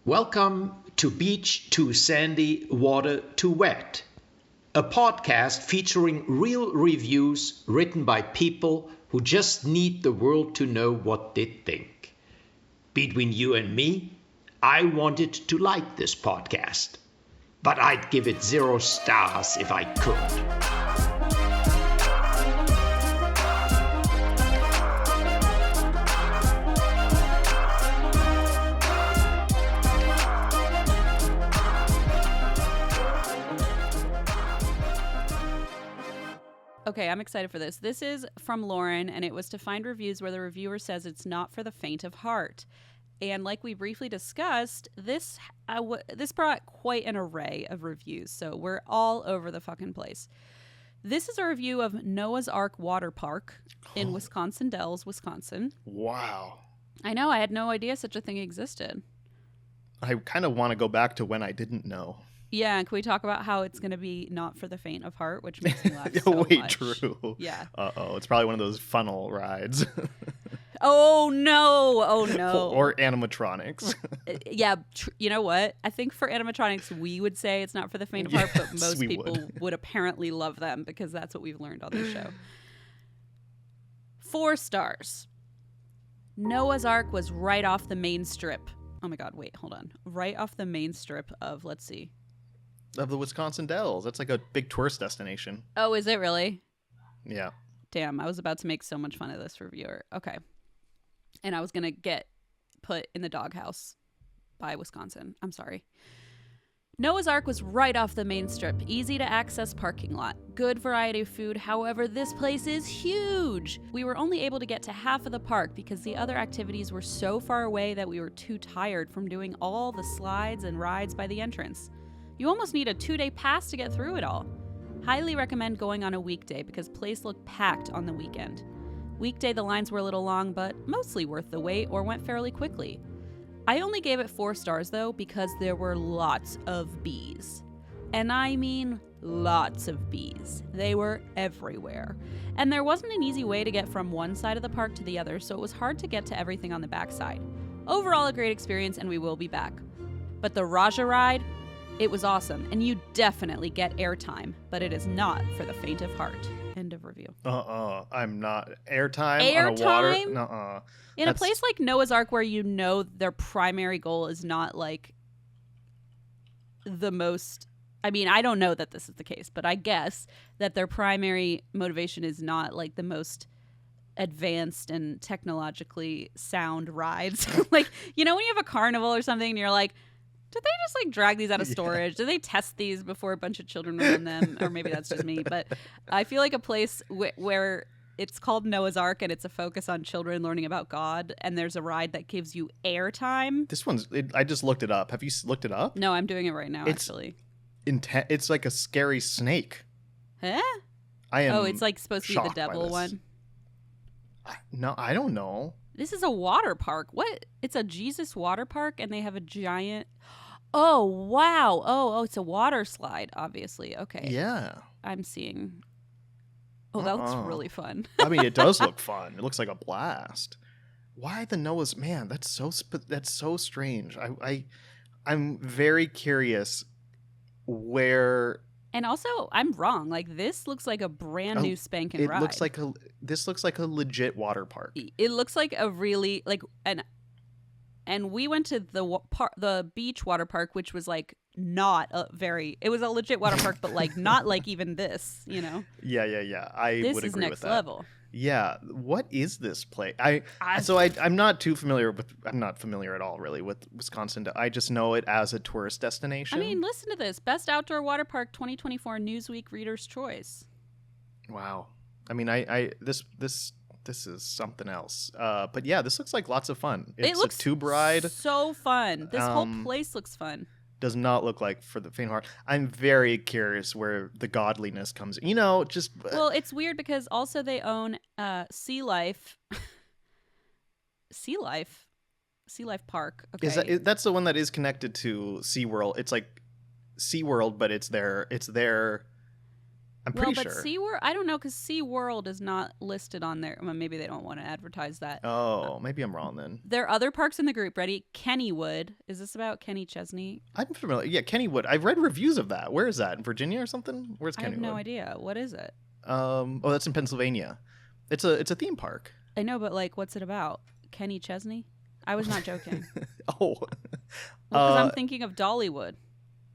Welcome to Beach Too Sandy, Water Too Wet, a podcast featuring real reviews written by people who just need the world to know what they think. Between you and me, I wanted to like this podcast, but I'd give it 0 stars if I could. Okay, I'm excited for this. This is from Lauren, and it was to find reviews where the reviewer says it's not for the faint of heart. And like we briefly discussed, this brought quite an array of reviews, so we're all over the fucking place. This is a review of Noah's Ark Water Park in Wisconsin Dells, Wisconsin. Wow. I know, I had no idea such a thing existed. I kind of want to go back to when I didn't know. Yeah, can we talk about how it's going to be not for the faint of heart, which makes me laugh so much. True. Yeah. Uh-oh, it's probably one of those funnel rides. Oh, no. Or animatronics. Yeah, you know what? I think for animatronics, we would say it's not for the faint of heart, but most people would apparently love them because that's what we've learned on this show. 4 stars. Noah's Ark was right off the main strip. Oh my God, wait, hold on. Right off the main strip of, let's see. Of the Wisconsin Dells. That's like a big tourist destination. Oh, is it really? Yeah. Damn, I was about to make so much fun of this reviewer. Okay. And I was going to get put in the doghouse by Wisconsin. I'm sorry. Noah's Ark was right off the main strip. Easy to access parking lot. Good variety of food. However, this place is huge. We were only able to get to half of the park because the other activities were so far away that we were too tired from doing all the slides and rides by the entrance. You almost need a 2-day pass to get through it all. Highly recommend going on a weekday because place looked packed on the weekend. Weekday the lines were a little long, but mostly worth the wait or went fairly quickly. I only gave it 4 stars though because there were lots of bees. And I mean lots of bees. They were everywhere. And there wasn't an easy way to get from one side of the park to the other, so it was hard to get to everything on the backside. Overall a great experience and we will be back. But the Raja ride, it was awesome, and you definitely get airtime, but it is not for the faint of heart. End of review. I'm not. Airtime on a water? Nuh-uh. In a place like Noah's Ark where you know their primary goal is not like the most... I mean, I don't know that this is the case, but I guess that their primary motivation is not like the most advanced and technologically sound rides. Like, you know when you have a carnival or something and you're like, did they just like drag these out of storage? Did they test these before a bunch of children were on them? Or maybe that's just me. But I feel like a place where it's called Noah's Ark and it's a focus on children learning about God. And there's a ride that gives you airtime. This one's, I just looked it up. Have you looked it up? No, I'm doing it right now, actually. It's like a scary snake. Huh? It's like supposed to be the devil one? No, I don't know. This is a water park. What? It's a Jesus water park and they have a giant... Oh, wow. Oh, it's a water slide, obviously. Okay. Yeah. I'm seeing... Oh, that looks really fun. I mean, it does look fun. It looks like a blast. Why the Noah's... Man, that's so strange. I'm very curious where... And also, I'm wrong. Like, this looks like a brand new spanking ride. This looks like a legit water park. It looks like a really... And we went to the beach water park, which was like not a very... It was a legit water park, but like not like even this, you know? Yeah. I would agree with that. This is next level. Yeah. What is this place? I'm not familiar at all really with Wisconsin. I just know it as a tourist destination. I mean, listen to this. Best Outdoor Water Park 2024 Newsweek Reader's Choice. Wow. I mean, this is something else. But yeah, this looks like lots of fun. It's a tube ride. So fun. This whole place looks fun. Does not look like for the faint of heart. I'm very curious where the godliness comes. You know, just... Well, it's weird because also they own Sea Life. Sea Life Park. Okay. That's the one that is connected to SeaWorld. It's like SeaWorld, but it's their I'm Well, pretty but sure. SeaWorld, I don't know, because SeaWorld is not listed on there. Well, maybe they don't want to advertise that. Oh, maybe I'm wrong then. There are other parks in the group. Ready? Kennywood. Is this about Kenny Chesney? I'm familiar. Yeah, Kennywood. I've read reviews of that. Where is that? In Virginia or something? Where's Kennywood? I have no idea. What is it? Oh, that's in Pennsylvania. It's a theme park. I know, but like, what's it about? Kenny Chesney? I was not joking. Oh. Because I'm thinking of Dollywood.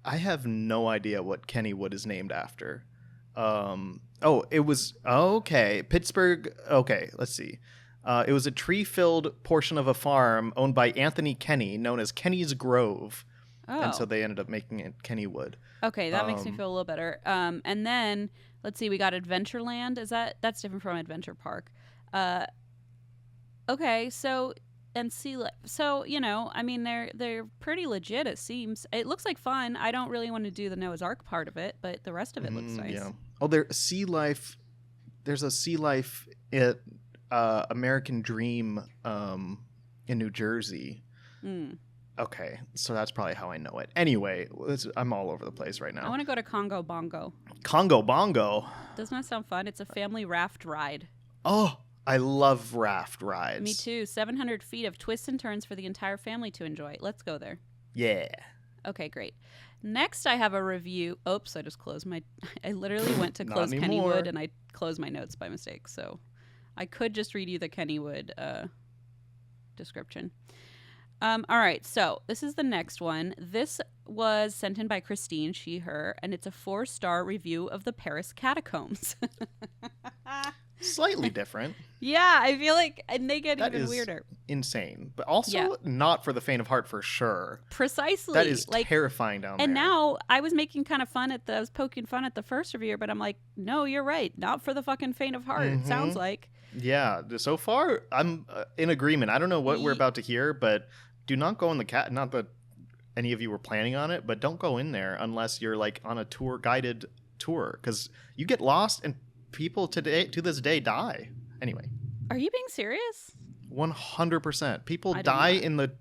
I have no idea what Kennywood is named after. It was okay. Pittsburgh. Okay, let's see. It was a tree-filled portion of a farm owned by Anthony Kenny, known as Kenny's Grove, and so they ended up making it Kennywood. Okay, that makes me feel a little better. And then let's see, we got Adventureland. That's different from Adventure Park? Okay, so and Sea Life. So I mean, they're pretty legit. It seems. It looks like fun. I don't really want to do the Noah's Ark part of it, but the rest of it looks nice. Yeah. Oh, there's Sea Life. There's a Sea Life at American Dream in New Jersey. Okay, so that's probably how I know it. Anyway, I'm all over the place right now. I want to go to Congo Bongo. Congo Bongo. Doesn't that sound fun? It's a family raft ride. Oh, I love raft rides. Me too. 700 feet of twists and turns for the entire family to enjoy. Let's go there. Yeah. Okay, great. Next, I have a review. Oops, I just closed my... I literally went to close Kennywood, and I closed my notes by mistake. So I could just read you the Kennywood description. All right, so this is the next one. This was sent in by Xtine, she, her, and it's a 4-star review of the Paris catacombs. Slightly different. Yeah, I feel like, and they get that even is weirder. Insane, but also not for the faint of heart for sure. Precisely. That is terrifying down there. And now I was making kind of fun I was poking fun at the first reviewer, but I'm like, no, you're right. Not for the fucking faint of heart. It sounds like. Yeah. So far, I'm in agreement. I don't know what we're about to hear, but do not go in the not that any of you were planning on it, but don't go in there unless you're like on a guided tour, because you get lost and people to this day die. Anyway. Are you being serious? 100%. People die in the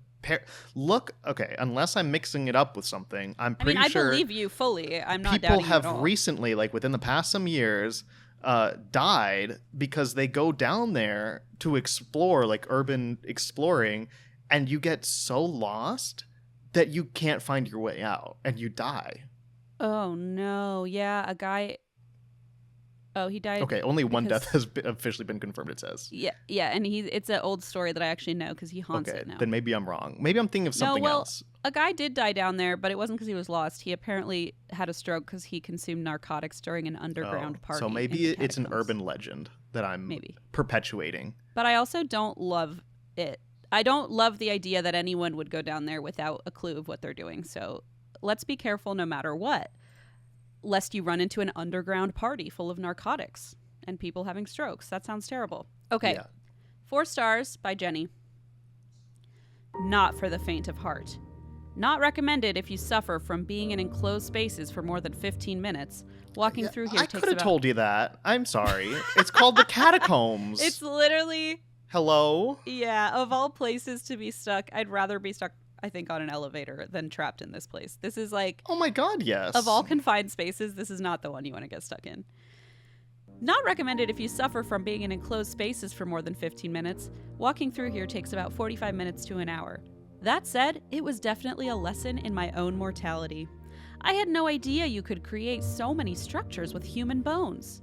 look. Okay, unless I'm mixing it up with something, I'm pretty sure. I believe you fully. I'm not. People have recently, like within the past some years, died because they go down there to explore, like urban exploring, and you get so lost that you can't find your way out and you die. Oh no! Yeah, a guy. Oh, he died. Okay, only one death has officially been confirmed, it says. Yeah, and it's an old story that I actually know because he haunts it now. Then maybe I'm wrong. Maybe I'm thinking of something else. A guy did die down there, but it wasn't because he was lost. He apparently had a stroke because he consumed narcotics during an underground party. So maybe it's an urban legend that I'm perpetuating. But I also don't love it. I don't love the idea that anyone would go down there without a clue of what they're doing. So let's be careful no matter what, lest you run into an underground party full of narcotics and people having strokes. That sounds terrible. Okay. Yeah. 4 stars by Jenny. Not for the faint of heart. Not recommended if you suffer from being in enclosed spaces for more than 15 minutes. Walking through here takes I could have told you that. I'm sorry. It's called the catacombs. It's literally... Hello? Yeah, of all places to be stuck, I'd rather be stuck, I think, on an elevator than trapped in this place. This is like... Oh my god, yes. Of all confined spaces, this is not the one you want to get stuck in. Not recommended if you suffer from being in enclosed spaces for more than 15 minutes. Walking through here takes about 45 minutes to an hour. That said, it was definitely a lesson in my own mortality. I had no idea you could create so many structures with human bones.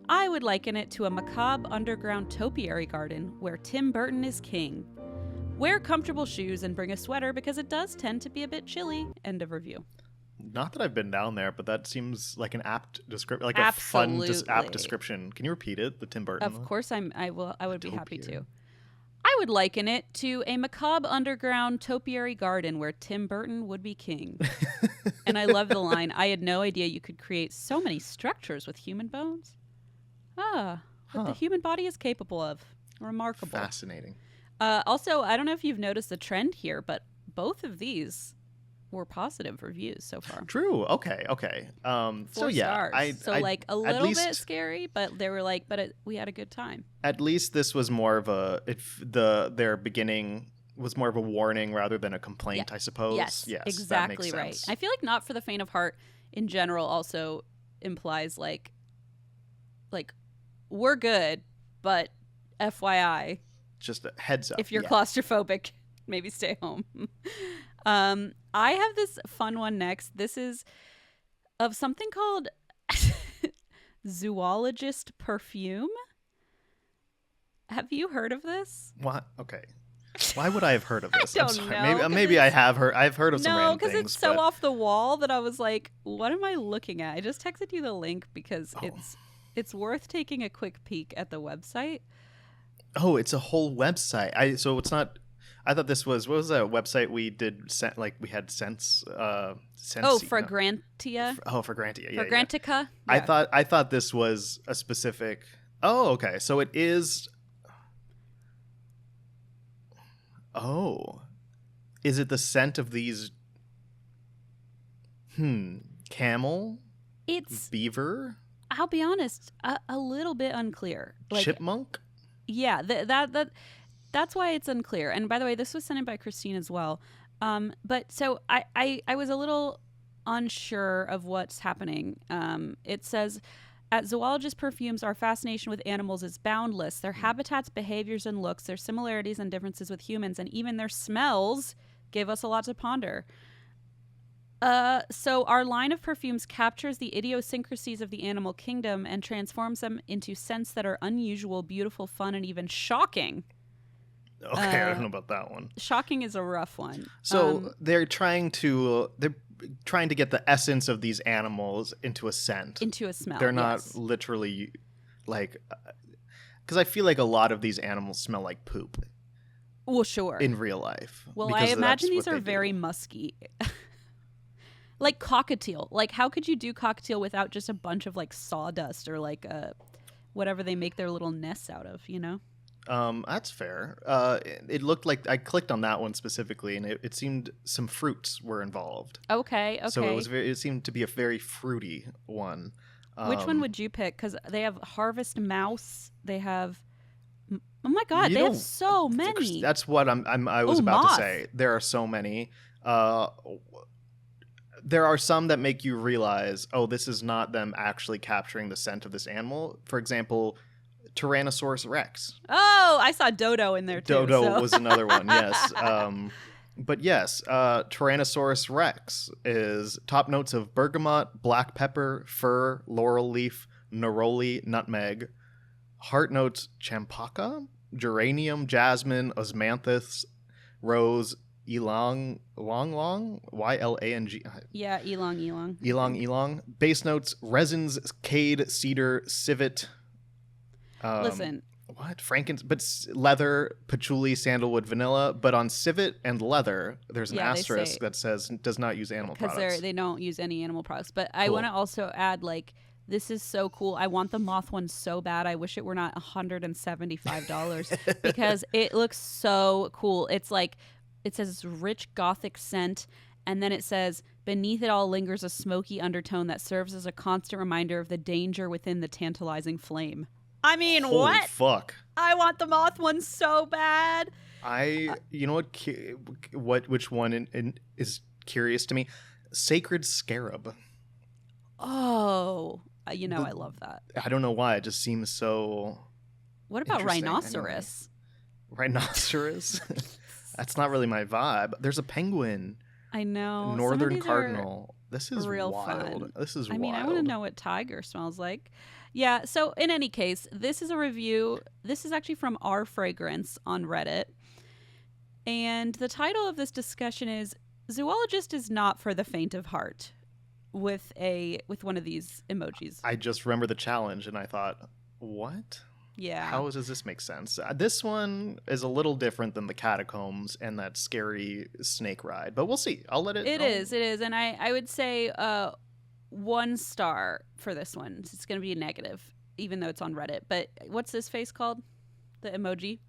I would liken it to a macabre underground topiary garden where Tim Burton is king. Wear comfortable shoes and bring a sweater because it does tend to be a bit chilly. End of review. Not that I've been down there, but that seems like an apt description, like Absolutely. a fun, apt description. Can you repeat it? The Tim Burton. Of course, I would be happy to. I would liken it to a macabre underground topiary garden where Tim Burton would be king. And I love the line, I had no idea you could create so many structures with human bones. What the human body is capable of. Remarkable. Fascinating. Also, I don't know if you've noticed the trend here, but both of these were positive reviews so far. True. Okay. 4 stars. Like a little bit scary, but they were like, we had a good time. At least this was more of their beginning was more of a warning rather than a complaint, I suppose. Yes, exactly right. I feel like not for the faint of heart in general also implies like like, we're good, but FYI, Just a heads up. if you're yeah. claustrophobic, maybe stay home. I have this fun one next. This is of something called zoologist perfume. Have you heard of this? What? Okay. Why would I have heard of this? don't I'm sorry. know, 'cause Maybe I have heard. I've heard of some No, random because things. it's so but- off the wall that I was like, what am I looking at? I just texted you the link because it's worth taking a quick peek at the website. Oh, it's a whole website. So it's not. I thought this was. What was that website we did? Like we had Sense. Oh, Fragrantia. Fragrantia. Fragrantica. Yeah. Fragrantica. Yeah. I thought this was a specific. Oh, okay. So it is. Oh, is it the scent of these? Camel, It's. beaver, I'll be honest, a little bit unclear. Like, chipmunk. yeah, that's why it's unclear. And by the way, this was sent in by Christine as well. But so I was a little unsure of what's happening. It says, at Zoologist Perfumes, our fascination with animals is boundless. Their habitats, behaviors, and looks, their similarities and differences with humans, and even their smells give us a lot to ponder. So our line of perfumes captures the idiosyncrasies of the animal kingdom and transforms them into scents that are unusual, beautiful, fun, and even shocking. Okay, I don't know about that one. Shocking is a rough one. So they're trying to get the essence of these animals into a scent. Into a smell. They're not yes. literally like, because I feel like a lot of these animals smell like poop Well, sure. in real life. Well, because I imagine that's these what are they very do. musky. Like cockatiel. Like, how could you do cockatiel without just a bunch of like sawdust or like whatever they make their little nests out of, you know? That's fair. It looked like I clicked on that one specifically, and it seemed some fruits were involved. Okay. So it seemed to be a very fruity one. Which one would you pick? Because they have Harvest Mouse. They have. Oh my God! They have so many. That's what I was about moth. to say. There are so many. There are some that make you realize, oh, this is not them actually capturing the scent of this animal. For example, Tyrannosaurus Rex. Oh, I saw Dodo in there too. Dodo so. was another one, yes. But yes, Tyrannosaurus Rex is top notes of bergamot, black pepper, fir, laurel leaf, neroli, nutmeg. Heart notes champaca, geranium, jasmine, osmanthus, rose, ylang, Y-L-A-N-G. Yeah, Elong. Ylang. Base notes, resins, cade, cedar, civet. Listen. What? Leather, patchouli, sandalwood, vanilla. But on civet and leather, there's an Yeah, they asterisk say- that says does not use animal Because products. they don't use any animal products. But I Cool. want to also add, like, this is so cool. I want the moth one so bad. I wish it were not $175 because it looks so cool. It's like, it says rich gothic scent, and then it says beneath it all lingers a smoky undertone that serves as a constant reminder of the danger within the tantalizing flame. I mean, Holy what? fuck. I want the moth one so bad. You know what? Which one is curious to me? Sacred Scarab. Oh, I love that. I don't know why. It just seems so. What about Interesting. rhinoceros? Rhinoceros? That's not really my vibe. There's a penguin. I know. Some of Northern these are cardinal. This is real wild. fun. This is I mean, wild. I want to know what tiger smells like. Yeah, so in any case, this is a review. This is actually from Our Fragrance on Reddit. And the title of this discussion is Zoologist is not for the faint of heart, with one of these emojis. I just remember the challenge and I thought, what? Yeah. How does this make sense? This one is a little different than the catacombs and that scary snake ride, but we'll see. I'll let it. It is. And I would say 1 star for this one. It's going to be a negative, even though it's on Reddit. But what's this face called? The emoji?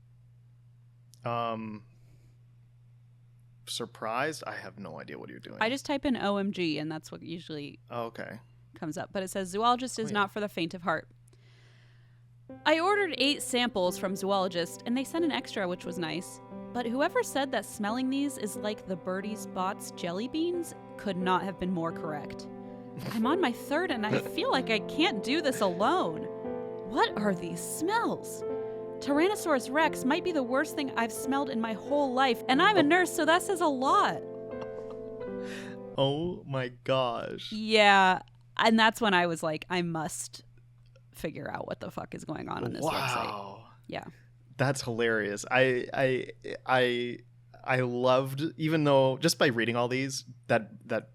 Surprised? I have no idea what you're doing. I just type in OMG, and that's what usually okay. comes up. But it says Zoologist is Wait. not for the faint of heart. I ordered 8 samples from Zoologist, and they sent an extra, which was nice. But whoever said that smelling these is like the Birdie's Bots jelly beans could not have been more correct. I'm on my 3rd, and I feel like I can't do this alone. What are these smells? Tyrannosaurus Rex might be the worst thing I've smelled in my whole life, and I'm a nurse, so that says a lot. Oh my gosh. Yeah, and that's when I was like, I must figure out what the fuck is going on this website. Yeah. That's hilarious. I loved, even though just by reading all these, that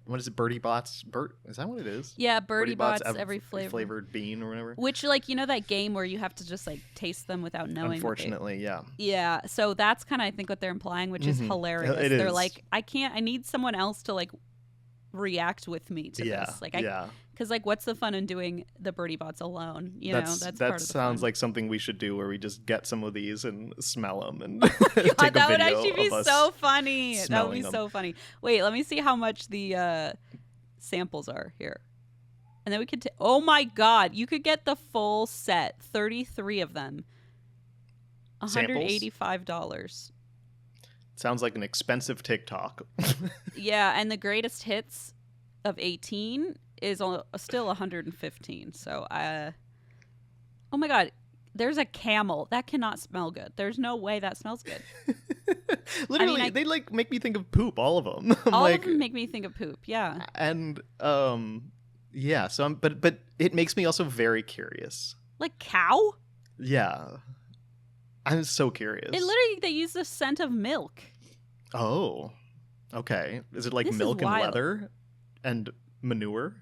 what is it, Birdie Bots? Is that what it is? Yeah, Birdie Bots every flavored bean or whatever. Which, like, you know that game where you have to just like taste them without knowing. Unfortunately, yeah. Yeah, so that's kind of I think what they're implying, which is hilarious. They're like, I need someone else to like react with me to this. Like, because like, what's the fun in doing the Birdie Bots alone? You know, that's part of the sounds fun. like something we should do, where we just get some of these and smell them and God, take a that would video actually be of us so funny. That would be them. so funny. Wait, let me see how much the samples are here, and then we could. Oh my God, you could get the full set, 33 of them, $185. Sounds like an expensive TikTok. Yeah, and the greatest hits of 18 is still 115. So, oh my God, there's a camel that cannot smell good. There's no way that smells good. Literally, they like make me think of poop. All of them. All of them make me think of poop. Yeah. And yeah. So, but it makes me also very curious. Like cow? Yeah. I'm so curious. It literally, they use the scent of milk. Oh, okay. Is it like This milk is and wild. leather and manure?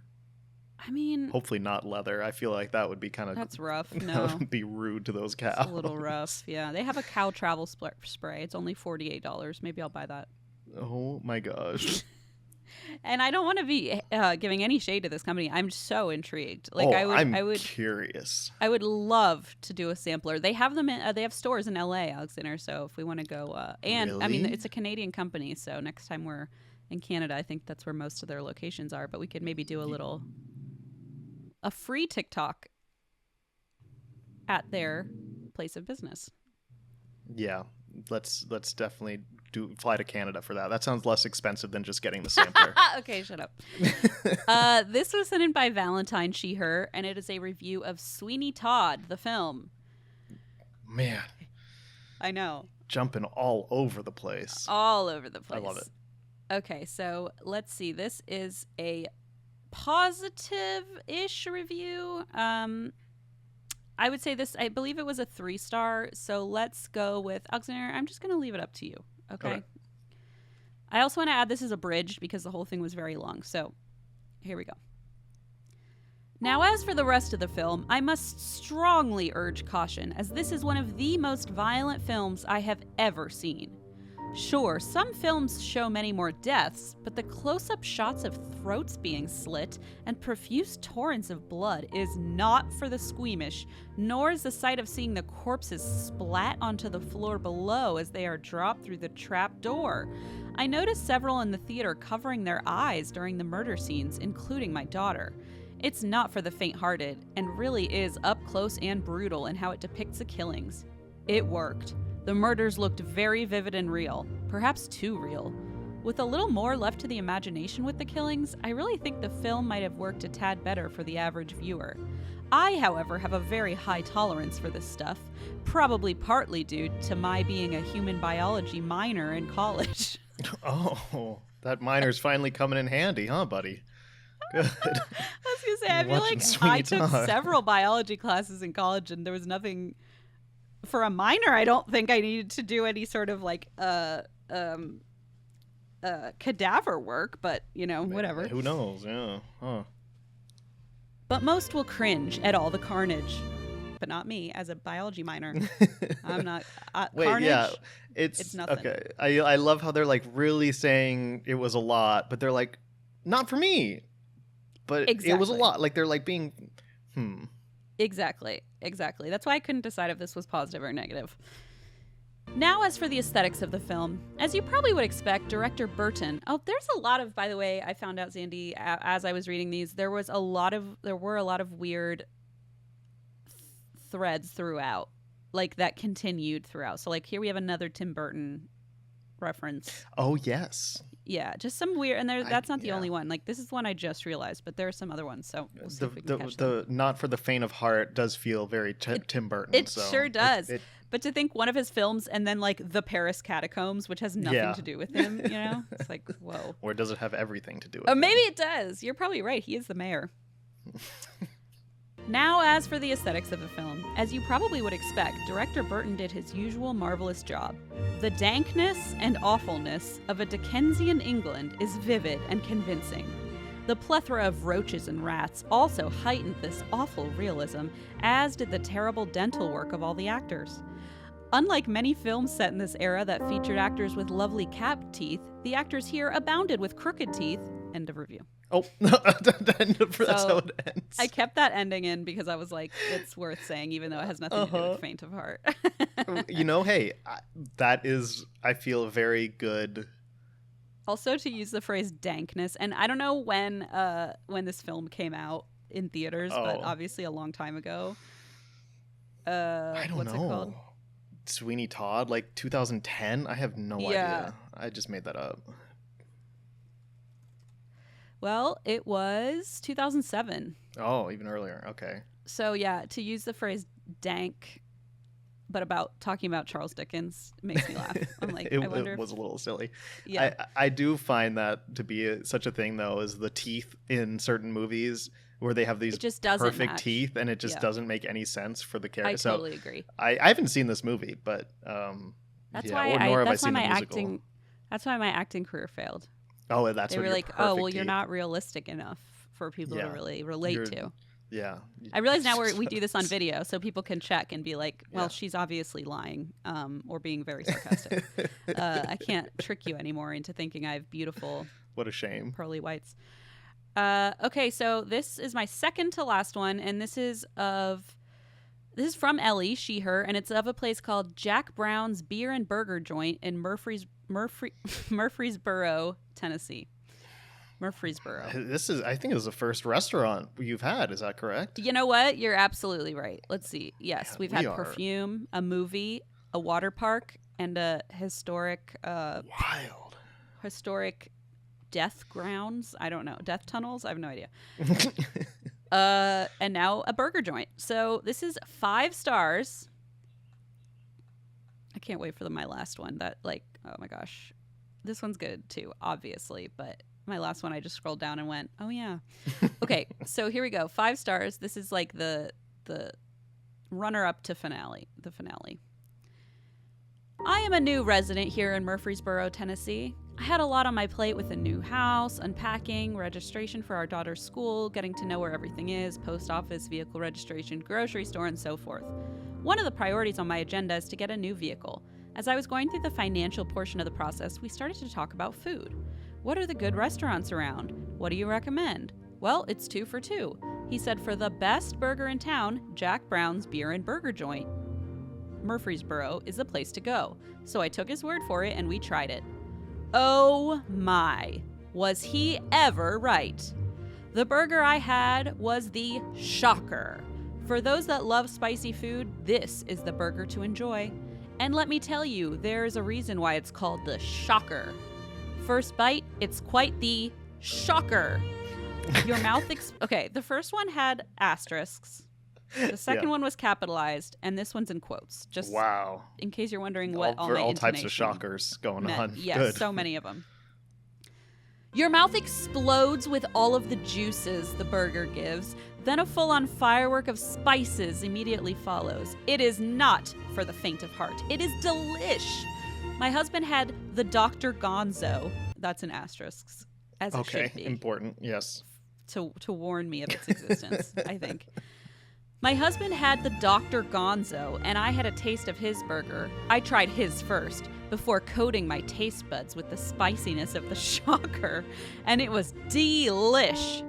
I mean, Hopefully not leather. I feel like that would be kind of... that's rough. That No. would be rude to those cows. It's a little rough. Yeah. They have a cow travel spray. It's only $48. Maybe I'll buy that. Oh my gosh. And I don't want to be giving any shade to this company. I'm so intrigued. Like, I'm I would curious. I would love to do a sampler. They have them in, they have stores in LA, Alexander. So if we want to go, and I mean, Really? it's a Canadian company. So next time we're in Canada, I think that's where most of their locations are. But we could maybe do a free TikTok at their place of business. Yeah, let's definitely fly to Canada for that. That sounds less expensive than just getting the sampler. Okay, shut up. This was sent in by Valentine She/Her, and it is a review of Sweeney Todd, the film. Man, I know. jumping all over the place. All over the place. I love it. Okay, so let's see. This is a positive-ish review. I would say this, I believe it was a 3-star, so let's go with Alexander. I'm just going to leave it up to you. Okay. I also want to add this is abridged because the whole thing was very long. So here we go. Now, as for the rest of the film, I must strongly urge caution, as this is one of the most violent films I have ever seen. Sure, some films show many more deaths, but the close-up shots of throats being slit and profuse torrents of blood is not for the squeamish, nor is the sight of seeing the corpses splat onto the floor below as they are dropped through the trap door. I noticed several in the theater covering their eyes during the murder scenes, including my daughter. It's not for the faint-hearted, and really is up close and brutal in how it depicts the killings. It worked. The murders looked very vivid and real, perhaps too real. With a little more left to the imagination with the killings, I really think the film might have worked a tad better for the average viewer. I, however, have a very high tolerance for this stuff, probably partly due to my being a human biology minor in college. Oh, that minor's finally coming in handy, huh, buddy? Good. I was gonna say, I feel Watching like Sweeney I took Todd. several biology classes in college, and there was nothing for a minor. I don't think I needed to do any sort of like cadaver work, but you know, whatever. Who knows? Yeah. Huh. But most will cringe at all the carnage, but not me as a biology minor. I'm not. Wait, Carnage, yeah, it's nothing. okay. I love how they're like really saying it was a lot, but they're like, not for me. But it was a Exactly. lot. Like they're like being, Exactly. That's why I couldn't decide if this was positive or negative. Now, as for the aesthetics of the film, as you probably would expect, director Burton. Oh, there's a lot of, by the way, I found out, Zandy, as I was reading these, there were a lot of weird threads throughout, like that continued throughout. So, like here we have another Tim Burton reference. Oh yes. Yeah, just some weird, and that's not the yeah. only one. Like, this is one I just realized, but there are some other ones, so we'll see if we can catch The Not for the Faint of Heart does feel very Tim Burton. It so sure does. But to think one of his films and then, like, the Paris Catacombs, which has nothing to do with him, you know? It's like, whoa. Or does it have everything to do with Maybe it does. You're probably right. He is the mayor. Now, as for the aesthetics of the film, as you probably would expect, director Burton did his usual marvelous job. The dankness and awfulness of a Dickensian England is vivid and convincing. The plethora of roaches and rats also heightened this awful realism, as did the terrible dental work of all the actors. Unlike many films set in this era that featured actors with lovely capped teeth, the actors here abounded with crooked teeth. End of review. Oh, that's how it ends. I kept that ending in because I was like, it's worth saying, even though it has nothing to do with Faint of Heart. Hey, that is, I feel, very good. Also, to use the phrase dankness, and I don't know when this film came out in theaters, but obviously a long time ago. I don't know. What's it called? Sweeney Todd, like 2010? I have no idea. I just made that up. Well, it was 2007. Oh, even earlier. Okay. So yeah, to use the phrase dank, but talking about Charles Dickens makes me laugh. I'm like, I wonder it was a little silly. Yeah. I do find that to be such a thing, though, is the teeth in certain movies where they have these perfect match. Teeth, and it just doesn't make any sense for the character. I totally agree. I haven't seen this movie, but that's why my acting career failed. Oh, that's they what were like, oh, well, you're not realistic enough for people to really relate to. Yeah. I realize now we do this on video, so people can check and be like, well, she's obviously lying or being very sarcastic. I can't trick you anymore into thinking I have beautiful, what a shame, pearly whites. Okay, so this is my second to last one, and this is from Ellie, she, her, and it's of a place called Jack Brown's Beer and Burger Joint in Murfreesboro, Tennessee. Murfreesboro. I think this is the first restaurant you've had. Is that correct? You know what? You're absolutely right. Let's see. Yes, we've had perfume, a movie, a water park, and a historic death grounds. I don't know. Death tunnels? I have no idea. And now a burger joint. So this is 5 stars. I can't wait for my last one. Oh my gosh. This one's good too, obviously, but my last one I just scrolled down and went, oh yeah. Okay, so here we go. 5 stars. This is like the runner-up to the finale. I am a new resident here in Murfreesboro, Tennessee. I had a lot on my plate with a new house, unpacking, registration for our daughter's school, getting to know where everything is, post office, vehicle registration, grocery store, and so forth. One of the priorities on my agenda is to get a new vehicle. As I was going through the financial portion of the process, we started to talk about food. What are the good restaurants around? What do you recommend? Well, it's 2 for 2. He said for the best burger in town, Jack Brown's Beer and Burger Joint, Murfreesboro, is the place to go. So I took his word for it and we tried it. Oh my, was he ever right? The burger I had was the shocker. For those that love spicy food, this is the burger to enjoy. And let me tell you, there's a reason why it's called the shocker. First bite, it's quite the shocker. Your mouth okay, the first one had asterisks. The second one was capitalized, and this one's in quotes. Just in case you're wondering what all types of shockers going on. Yes, good. So many of them. Your mouth explodes with all of the juices the burger gives. Then a full-on firework of spices immediately follows. It is not for the faint of heart. It is delish. My husband had the Dr. Gonzo. That's in asterisks, as it should be. Okay, important, yes. To warn me of its existence, I think. My husband had the Dr. Gonzo, and I had a taste of his burger. I tried his first, before coating my taste buds with the spiciness of the shocker, and it was delish.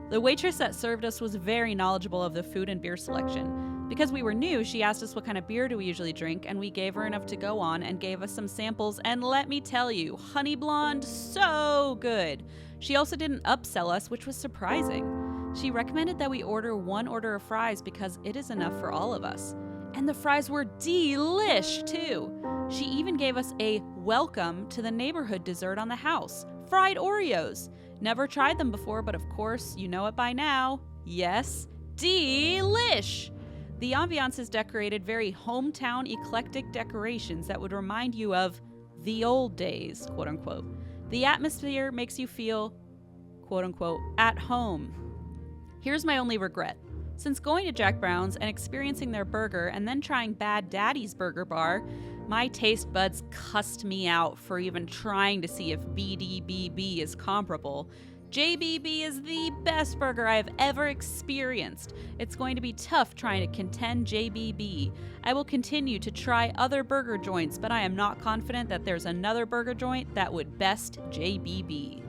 The waitress that served us was very knowledgeable of the food and beer selection. Because we were new, she asked us what kind of beer do we usually drink, and we gave her enough to go on and gave us some samples, and let me tell you, Honey Blonde, so good. She also didn't upsell us, which was surprising. She recommended that we order 1 order of fries because it is enough for all of us. And the fries were delish, too. She even gave us a welcome to the neighborhood dessert on the house, Fried Oreos. Never tried them before, but of course, you know it by now. Yes, delish! The ambiance is decorated very hometown eclectic decorations that would remind you of the old days, quote unquote. The atmosphere makes you feel, quote unquote, at home. Here's my only regret. Since going to Jack Brown's and experiencing their burger and then trying Bad Daddy's Burger Bar, my taste buds cussed me out for even trying to see if BDBB is comparable. JBB is the best burger I have ever experienced. It's going to be tough trying to contend JBB. I will continue to try other burger joints, but I am not confident that there's another burger joint that would best JBB.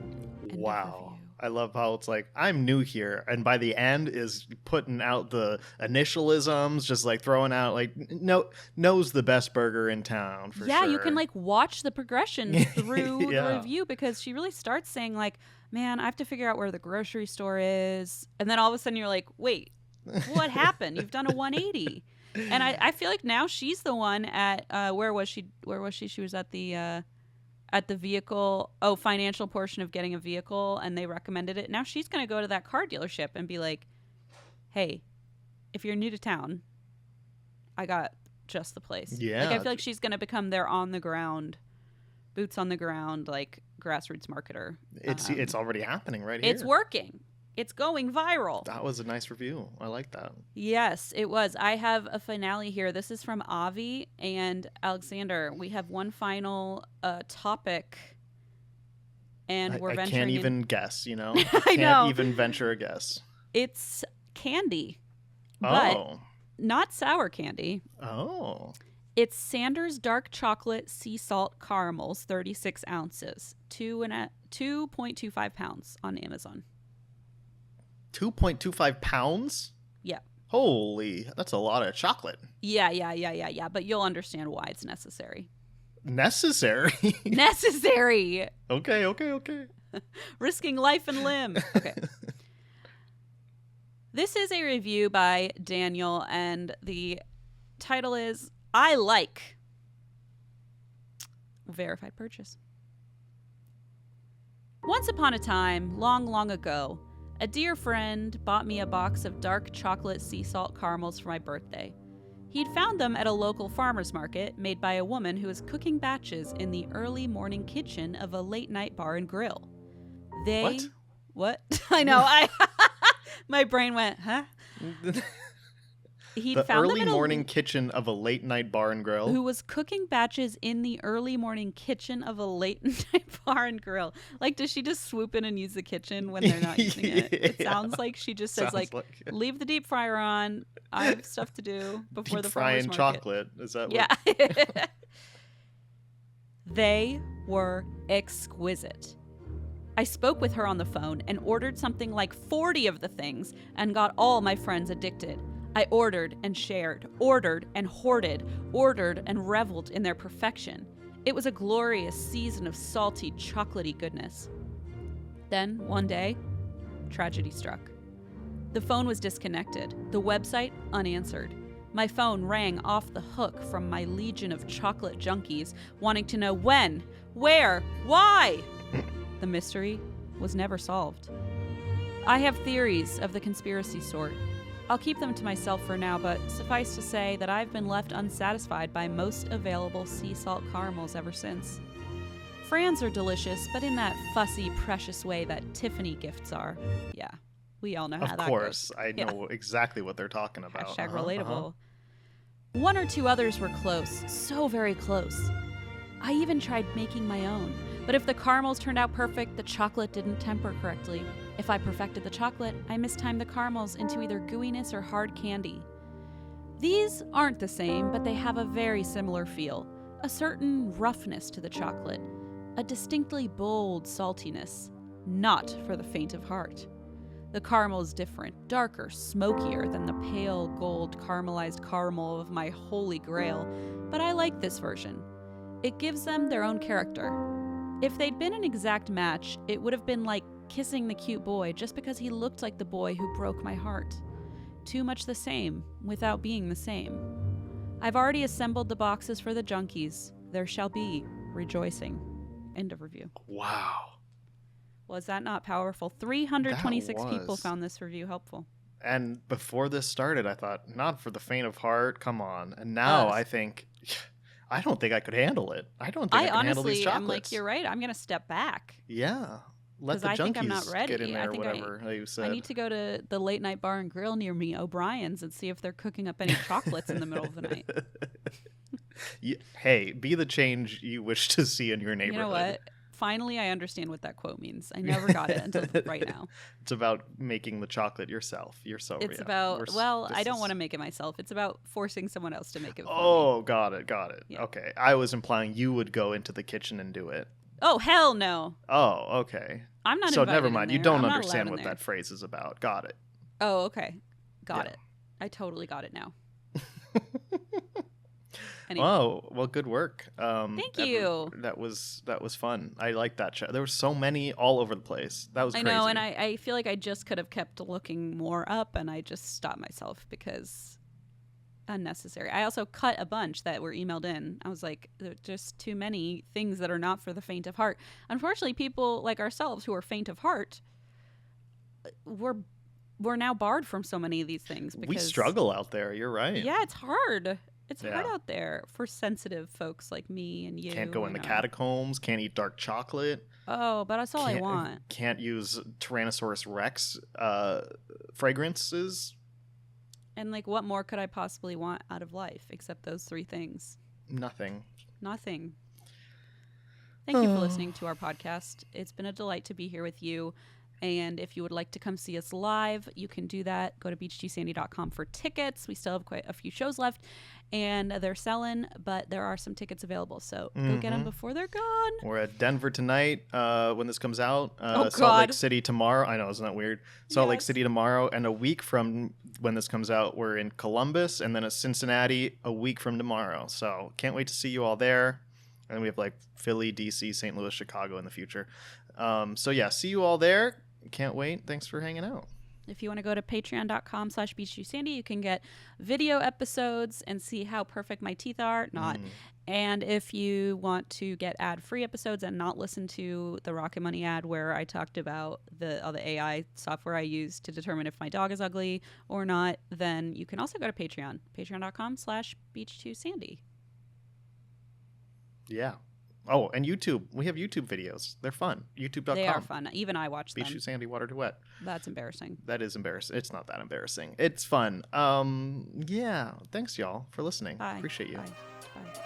End of Wow. review. I love how it's like, I'm new here, and by the end is putting out the initialisms, just like throwing out like, knows the best burger in town for Yeah, sure. you can like watch the progression through Yeah. the review, because she really starts saying like, man, I have to figure out where the grocery store is. And then all of a sudden you're like, wait, what happened? You've done a 180. And I feel like now she's the one at, where was she? She was at the vehicle, financial portion of getting a vehicle, and they recommended it. Now she's going to go to that car dealership and be like, hey, if you're new to town, I got just the place. Yeah. Like, I feel like she's going to become their on the ground, boots on the ground, like grassroots marketer. It's already happening right here. It's working. It's going viral. That was a nice review. I like that. Yes, it was. I have a finale here. This is from Avi and Alexander. We have one final topic, and we're I venturing can't in- even guess, you know? I know. Can't even venture a guess. It's candy, but Oh. not sour candy. Oh. It's Sanders Dark Chocolate Sea Salt Caramels, 36 ounces, 2.25 pounds on Amazon. 2.25 pounds? Yeah. Holy, that's a lot of chocolate. Yeah. But you'll understand why it's necessary. Necessary? Necessary! Okay. Risking life and limb. Okay. This is a review by Daniel, and the title is I Like Verified Purchase. Once upon a time, long, long ago, a dear friend bought me a box of dark chocolate sea salt caramels for my birthday. He'd found them at a local farmer's market made by a woman who was cooking batches in the early morning kitchen of a late-night bar and grill. What? I know. My brain went, huh? He'd The found early them in morning kitchen of a late night bar and grill. who was cooking batches in the early morning kitchen of a late night bar and grill. Like, does she just swoop in and use the kitchen when they're not using it? It Yeah. sounds like she just says, Sounds like, it. leave the deep fryer on. I have stuff to do before Deep the frying farmer's market. chocolate. Is that Yeah. what? They were exquisite. I spoke with her on the phone and ordered something like 40 of the things and got all my friends addicted. I ordered and shared, ordered and hoarded, ordered and reveled in their perfection. It was a glorious season of salty, chocolatey goodness. Then, one day, tragedy struck. The phone was disconnected, the website unanswered. My phone rang off the hook from my legion of chocolate junkies wanting to know when, where, why. The mystery was never solved. I have theories of the conspiracy sort. I'll keep them to myself for now, but suffice to say that I've been left unsatisfied by most available sea salt caramels ever since. Fran's are delicious, but in that fussy, precious way that Tiffany gifts are. Yeah, we all know how Of that course. goes. I know exactly what they're talking about. Hashtag Uh-huh, relatable. uh-huh. One or two others were close, so very close. I even tried making my own, but if the caramels turned out perfect, the chocolate didn't temper correctly. If I perfected the chocolate, I mistimed the caramels into either gooiness or hard candy. These aren't the same, but they have a very similar feel, a certain roughness to the chocolate, a distinctly bold saltiness, not for the faint of heart. The caramel is different, darker, smokier than the pale gold caramelized caramel of my holy grail, but I like this version. It gives them their own character. If they'd been an exact match, it would have been like kissing the cute boy just because he looked like the boy who broke my heart. Too much the same, without being the same. I've already assembled the boxes for the junkies. There shall be rejoicing. End of review. Wow. Was that not powerful? 326 people was. found this review helpful. And before this started, I thought, not for the faint of heart. Come on. And now I think, I don't think I could handle it. I don't think I can handle these honestly, chocolates. I'm like, you're right. I'm going to step back. Yeah. Let the I think I'm junkies not ready. get in there, I think whatever you said. I need to go to the late night bar and grill near me, O'Brien's, and see if they're cooking up any chocolates in the middle of the night. Hey, be the change you wish to see in your neighborhood. You know what? Finally, I understand what that quote means. I never got it until right now. It's about making the chocolate yourself. You're so It's yeah, about, I don't want to make it myself. It's about forcing someone else to make it for me. Oh, got it. Yeah. Okay. I was implying you would go into the kitchen and do it. Oh, hell no. Oh, okay. I'm not So invited never in mind. You there. don't I'm not understand allowed what in there. that phrase is about. Got it. Oh, okay. Got Yeah. it. I totally got it now. Anyway. Oh, well, good work. Thank you. That was fun. I liked that show. There were so many all over the place. That was I crazy. know, and I feel like I just could have kept looking more up, and I just stopped myself because unnecessary. I also cut a bunch that were emailed in. I was like, there are just too many things that are not for the faint of heart. Unfortunately, people like ourselves who are faint of heart, we're now barred from so many of these things. Because, we struggle out there. You're right. Yeah, it's hard. It's hard Yeah. out there for sensitive folks like me and you. Can't go in the and, catacombs. Can't eat dark chocolate. Oh, but that's all I want. Can't use Tyrannosaurus Rex fragrances. And like, what more could I possibly want out of life except those three things? Nothing. Nothing. Thank you for listening to our podcast. It's been a delight to be here with you. And if you would like to come see us live, you can do that. Go to beach2sandy.com for tickets. We still have quite a few shows left, and they're selling, but there are some tickets available. So go get them before they're gone. We're at Denver tonight when this comes out. Salt God. Lake City tomorrow. I know, isn't that weird? Salt Lake Yes. City tomorrow. And a week from when this comes out, we're in Columbus. And then at Cincinnati a week from tomorrow. So can't wait to see you all there. And then we have like Philly, DC, St. Louis, Chicago in the future. So yeah, see you all there. Can't wait. Thanks for hanging out. If you want to go to patreon.com/beach2sandy, you can get video episodes and see how perfect my teeth are. Not. And if you want to get ad-free episodes and not listen to the Rocket Money ad where I talked about all the AI software I use to determine if my dog is ugly or not, then you can also go to Patreon. Patreon.com/beach2sandy. Yeah. Oh, and YouTube. We have YouTube videos. They're fun. YouTube.com. They are fun. Even I watch them. Beach to Sandy, Water to Wet. That's embarrassing. That is embarrassing. It's not that embarrassing. It's fun. Yeah. Thanks, y'all, for listening. Bye. Appreciate you. Bye. Bye.